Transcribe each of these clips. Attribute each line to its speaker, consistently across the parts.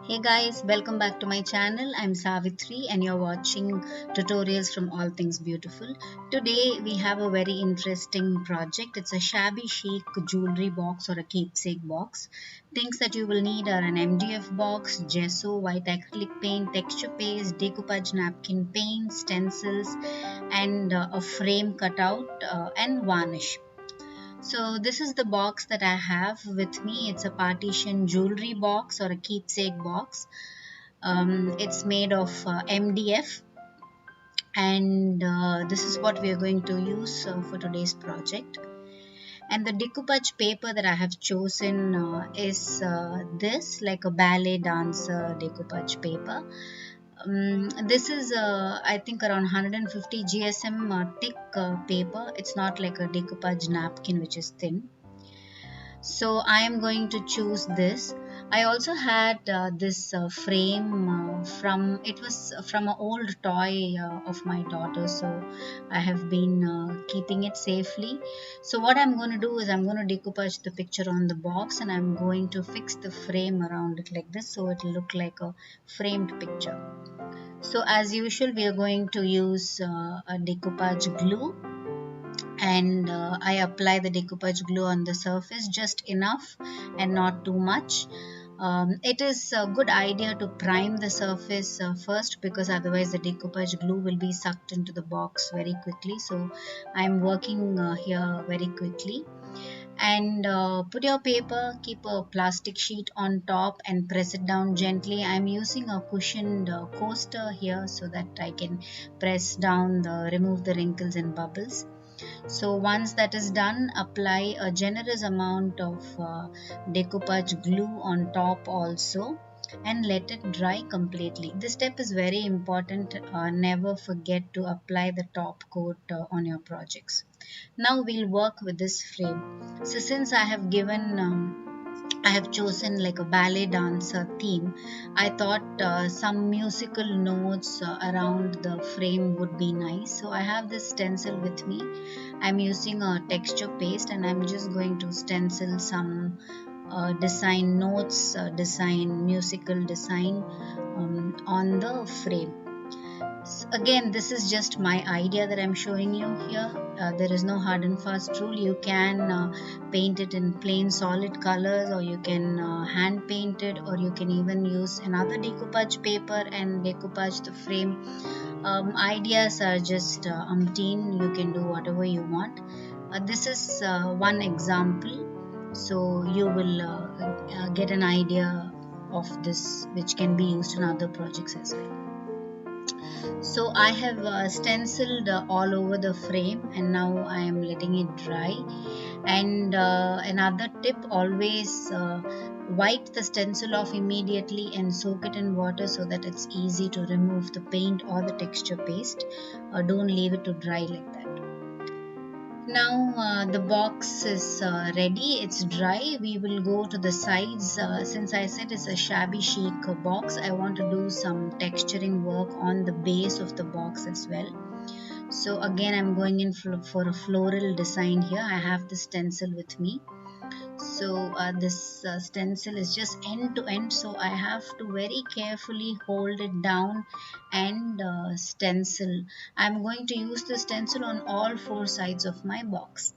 Speaker 1: Hey guys, welcome back to my channel. I'm Savitri and you're watching tutorials from All Things Beautiful. Today we have a very interesting project. It's a shabby chic jewelry box or a keepsake box. Things that you will need are an MDF box, gesso, white acrylic paint, texture paste, decoupage napkin paint, stencils and a frame cutout and varnish. So this is the box that I have with me. It's a partition jewelry box or a keepsake box. It's made of MDF, and this is what we are going to use for today's project. And the decoupage paper that I have chosen is this, like a ballet dancer decoupage paper. This is I think around 150 GSM thick paper. It's not like a decoupage napkin which is thin. So I am going to choose this. I also had this frame from it was from an old toy of my daughter, so I have been keeping it safely. So what I'm going to do is I'm going to decoupage the picture on the box and I'm going to fix the frame around it like this, so it will look like a framed picture. So as usual, we are going to use a decoupage glue, and I apply the decoupage glue on the surface just enough and not too much. It is a good idea to prime the surface first, because otherwise the decoupage glue will be sucked into the box very quickly. So I'm working here very quickly. And put your paper, keep a plastic sheet on top and press it down gently. I'm using a cushioned coaster here so that I can press down, remove the wrinkles and bubbles. So once that is done, apply a generous amount of decoupage glue on top also, and let it dry completely. This step is very important. Never forget to apply the top coat on your projects. Now we'll work with this frame. So since I have chosen like a ballet dancer theme, I thought some musical notes around the frame would be nice. So I have this stencil with me. I'm using a texture paste and I'm just going to stencil some design notes, musical design on the frame. Again, this is just my idea that I'm showing you here. There is no hard and fast rule. You can paint it in plain solid colors, or you can hand paint it, or you can even use another decoupage paper and decoupage the frame. Ideas are just umpteen. You can do whatever you want. This is one example, so you will get an idea of this, which can be used in other projects as well. So I have stenciled all over the frame, and now I am letting it dry. And another tip, always wipe the stencil off immediately and soak it in water so that it's easy to remove the paint or the texture paste. Don't leave it to dry like that. Now the box is ready, it's dry. We will go to the sides. Since I said it's a shabby chic box, I want to do some texturing work on the base of the box as well. So again, I'm going in for a floral design here. I have the stencil with me. So this stencil is just end to end, so I have to very carefully hold it down and stencil. I'm going to use the stencil on all four sides of my box.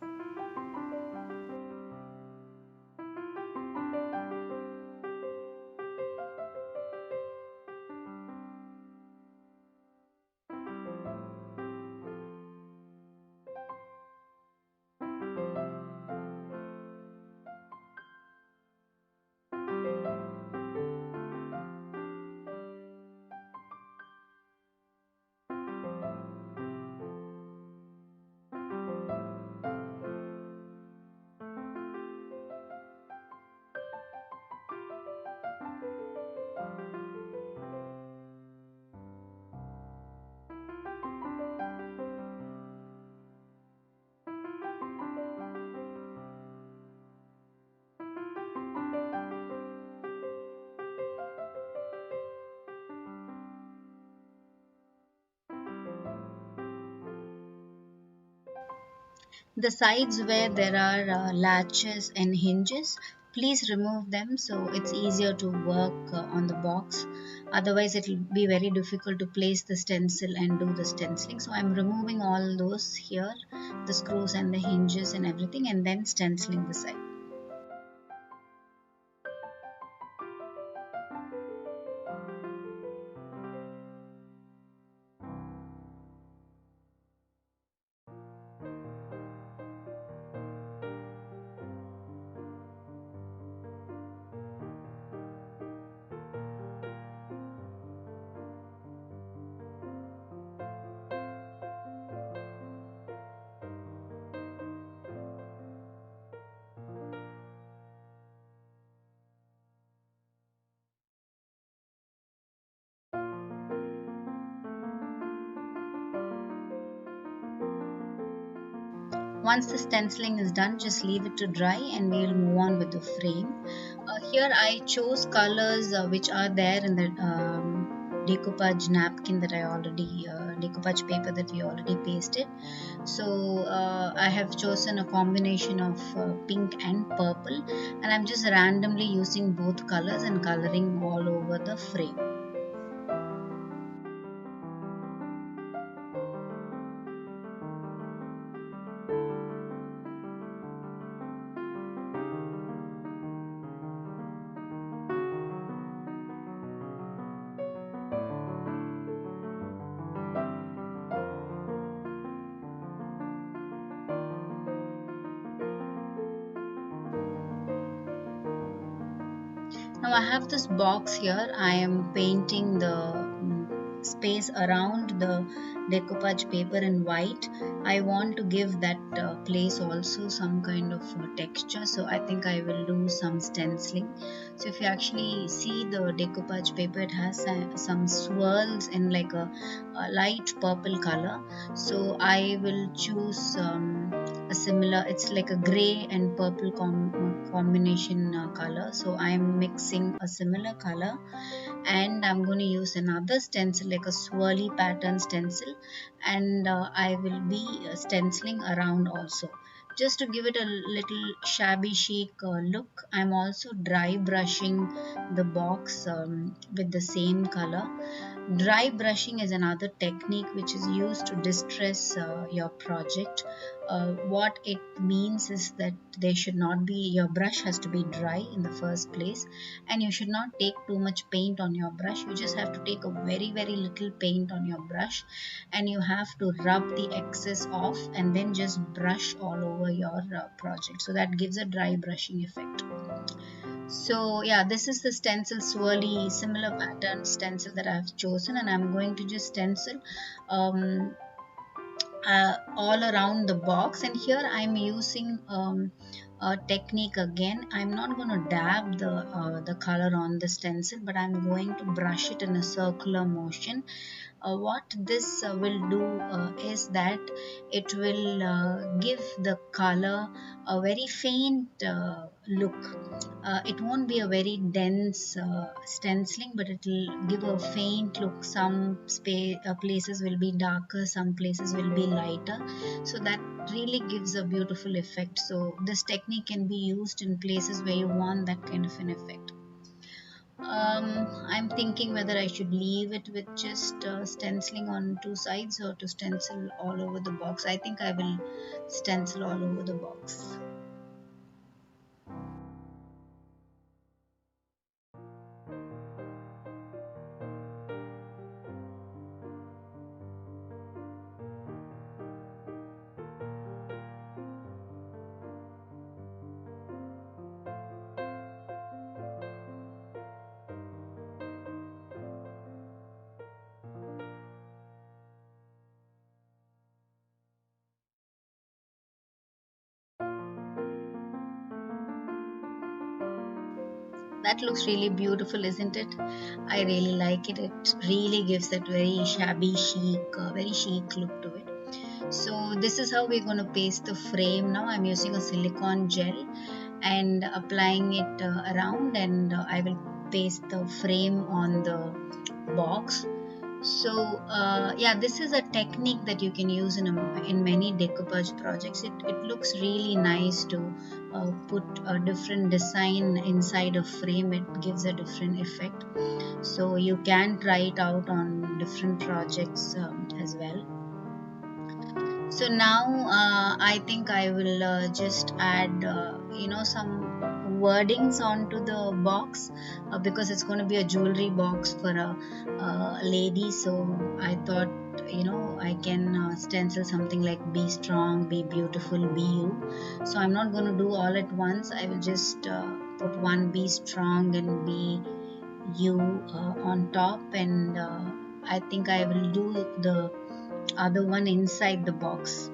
Speaker 1: The sides where there are latches and hinges, Please remove them so it's easier to work on the box. Otherwise it will be very difficult to place the stencil and do the stenciling. So I'm removing all those here, the screws and the hinges and everything, and then stenciling the side. Once the stenciling is done, just leave it to dry and we'll move on with the frame. Here I chose colors which are there in the decoupage napkin that I already, decoupage paper that we already pasted. So I have chosen a combination of pink and purple, and I'm just randomly using both colors and coloring all over the frame. Now I have this box here. I am painting the space around the decoupage paper in white. I want to give that place also some kind of texture, so I think I will do some stenciling. So if you actually see the decoupage paper, it has some swirls in like a light purple color. So I will choose a similar, it's like a gray and purple combination color. So I am mixing a similar color, and I'm going to use another stencil like a swirly pattern stencil, and I will be stenciling around also, just to give it a little shabby chic look. I'm also dry brushing the box with the same color. Dry brushing is another technique which is used to distress your project. What it means is that they should not be, your brush has to be dry in the first place, and you should not take too much paint on your brush. You just have to take a very little paint on your brush, and you have to rub the excess off and then just brush all over your project. So that gives a dry brushing effect. So yeah, this is the stencil swirly similar pattern stencil that I've chosen, and I'm going to just stencil um, all around the box. And here I'm using a technique again. I'm not going to dab the color on the stencil, but I'm going to brush it in a circular motion. What this will do is that it will give the color a very faint look. It won't be a very dense stenciling, but it will give a faint look. Some places will be darker, some places will be lighter, so that really gives a beautiful effect. So this technique can be used in places where you want that kind of an effect. I'm thinking whether I should leave it with just stenciling on two sides or to stencil all over the box. I think I will stencil all over the box. That looks really beautiful, isn't it? I really like it. It really gives that very shabby chic, very chic look to it. So this is how we're going to paste the frame now. I'm using a silicone gel and applying it around, and I will paste the frame on the box. So yeah, this is a technique that you can use in many decoupage projects. It looks really nice to put a different design inside a frame. It gives a different effect. So you can try it out on different projects as well. So now I think I will just add some wordings onto the box, because it's going to be a jewelry box for a lady. So I thought, I can stencil something like be strong, be beautiful, be you. So I'm not going to do all at once. I will just put one be strong and be you on top, and I think I will do the other one inside the box.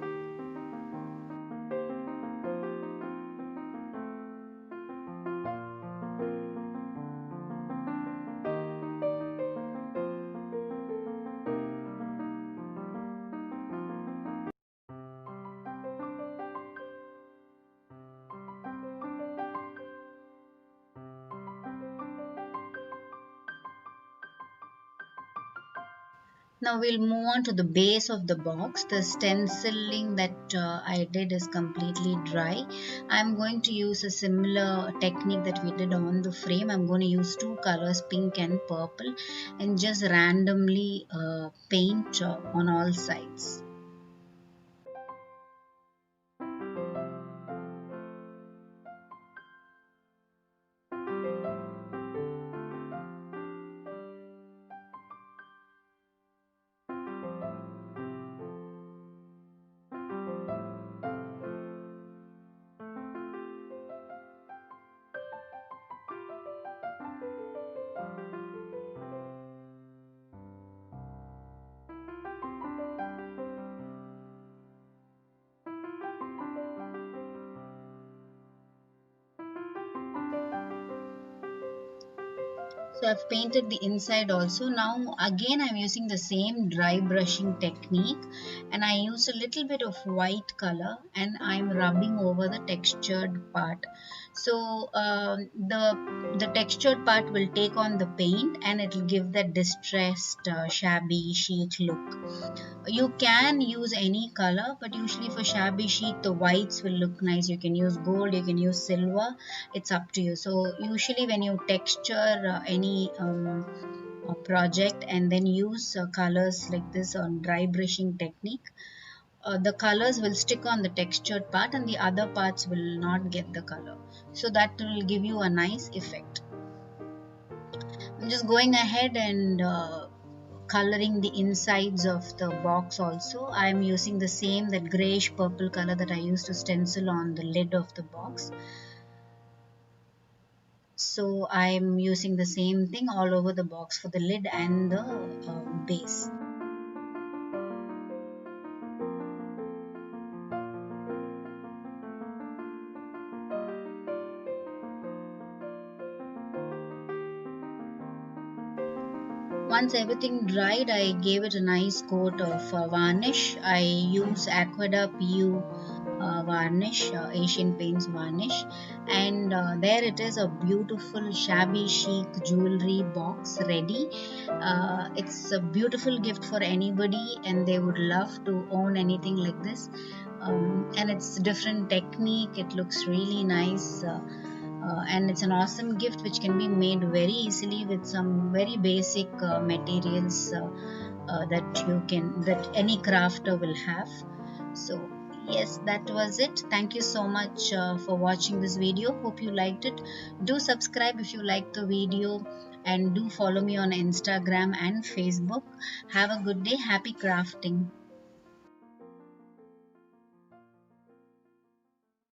Speaker 1: Now we'll move on to the base of the box. The stenciling that I did is completely dry. I'm going to use a similar technique that we did on the frame. I'm going to use two colors, pink and purple, and just randomly paint on all sides. So I've painted the inside also. Now again I'm using the same dry brushing technique, and I use a little bit of white color and I'm rubbing over the textured part. So the textured part will take on the paint and it will give that distressed shabby chic look. You can use any color, but usually for shabby chic the whites will look nice. You can use gold, you can use silver, it's up to you. So usually when you texture any project and then use colors like this on dry brushing technique, the colors will stick on the textured part and the other parts will not get the color, so that will give you a nice effect. I'm just going ahead and coloring the insides of the box also. I am using the same, that grayish purple color that I used to stencil on the lid of the box. So I am using the same thing all over the box for the lid and the base. Once everything dried, I gave it a nice coat of varnish. I use Aquador PU varnish, Asian Paints varnish, and there it is, a beautiful shabby chic jewelry box ready. It's a beautiful gift for anybody, and they would love to own anything like this. And it's different technique. It looks really nice. And it's an awesome gift which can be made very easily with some very basic materials that any crafter will have. So yes, that was it. Thank you so much for watching this video. Hope you liked it. Do subscribe if you liked the video, and do follow me on Instagram and Facebook. Have a good day. Happy crafting.